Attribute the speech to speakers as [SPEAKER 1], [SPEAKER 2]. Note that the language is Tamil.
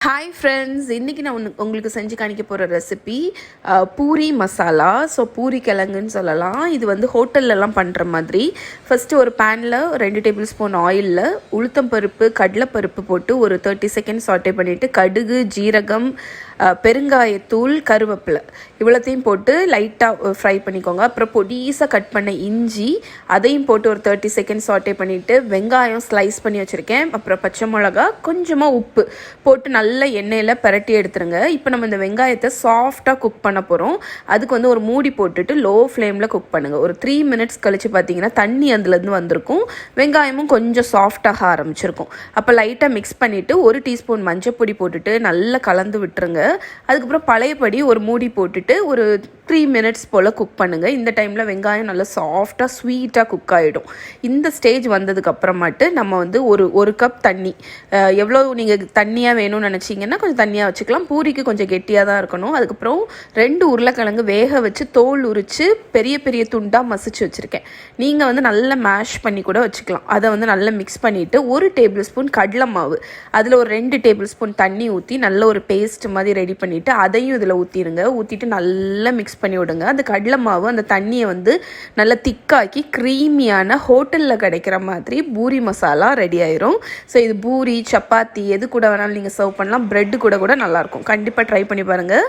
[SPEAKER 1] ஹாய் ஃப்ரெண்ட்ஸ், இன்றைக்கி நான் உங்களுக்கு செஞ்சு காணிக்க போகிற ரெசிபி பூரி மசாலா. ஸோ பூரி கிழங்குன்னு சொல்லலாம். இது வந்து ஹோட்டல்லலாம் பண்ணுற மாதிரி. ஃபஸ்ட்டு ஒரு பேனில் 2 டேபிள் ஸ்பூன் ஆயிலில் உளுத்தம் பருப்பு கடலைப்பருப்பு போட்டு ஒரு 30 செகண்ட் சாட்டே பண்ணிவிட்டு கடுகு ஜீரகம் பெருங்காயத்தூள் கருவேப்பிலை இவ்வளோத்தையும் போட்டு லைட்டாக ஃப்ரை பண்ணிக்கோங்க. அப்புறம் பொடிசாக கட் பண்ண இஞ்சி அதையும் போட்டு ஒரு 30 செகண்ட் சாட்டே பண்ணிவிட்டு வெங்காயம் ஸ்லைஸ் பண்ணி வச்சுருக்கேன். அப்புறம் பச்சை மிளகா கொஞ்சமாக உப்பு போட்டு நல்ல எண்ணெயில் பரட்டி எடுத்துருங்க. இப்போ நம்ம இந்த வெங்காயத்தை சாஃப்டாக குக் பண்ண போகிறோம். அதுக்கு வந்து ஒரு மூடி போட்டுட்டு லோ ஃப்ளேமில் குக் பண்ணுங்கள். ஒரு 3 மினிட்ஸ் கழித்து பார்த்தீங்கன்னா தண்ணி அதுலேருந்து வந்திருக்கும். வெங்காயமும் கொஞ்சம் சாஃப்டாக ஆரம்பிச்சிருக்கும். அப்போ லைட்டாக மிக்ஸ் பண்ணிவிட்டு 1 டீஸ்பூன் மஞ்சப்பொடி போட்டுட்டு நல்லா கலந்து விட்டுருங்க. அதுக்கப்புறம் பழையபடி ஒரு மூடி போட்டுட்டு ஒரு 3 மினிட்ஸ் போல் குக் பண்ணுங்கள். இந்த டைமில் வெங்காயம் நல்லா சாஃப்டாக ஸ்வீட்டாக குக் ஆகிடும். இந்த ஸ்டேஜ் வந்ததுக்கப்புறமாட்டு நம்ம வந்து ஒரு கப் தண்ணி, எவ்வளோ நீங்கள் தண்ணியாக வேணும்னு நினச்சிங்கன்னா கொஞ்சம் தண்ணியாக வச்சுக்கலாம். பூரிக்கு கொஞ்சம் கெட்டியாக தான் இருக்கணும். அதுக்கப்புறம் 2 உருளைக்கிழங்கு வேக வச்சு தோல் உரித்து பெரிய பெரிய துண்டாக மசிச்சு வச்சுருக்கேன். நீங்கள் வந்து நல்லா மேஷ் பண்ணி கூட வச்சுக்கலாம். அதை வந்து நல்லா மிக்ஸ் பண்ணிவிட்டு 1 டேபிள் ஸ்பூன் கடலை மாவு, அதில் ஒரு 2 டேபிள் ஸ்பூன் தண்ணி ஊற்றி நல்ல ஒரு பேஸ்ட் மாதிரி ரெடி பண்ணிவிட்டு அதையும் இதில் ஊற்றிடுங்க. ஊற்றிட்டு நல்லா மிக்ஸ் பண்ணி விடுங்க. அந்த கடலை மாவு அந்த தண்ணியை வந்து நல்லா திக்காக்கி க்ரீமியான ஹோட்டலில் கிடைக்கிற மாதிரி பூரி மசாலா ரெடி ஆயிரும். ஸோ இது பூரி சப்பாத்தி எது கூட வேணாலும் நீங்கள் சர்வ் பண்ணலாம். ப்ரெட்டு கூட நல்லாயிருக்கும். கண்டிப்பாக ட்ரை பண்ணி பாருங்கள்.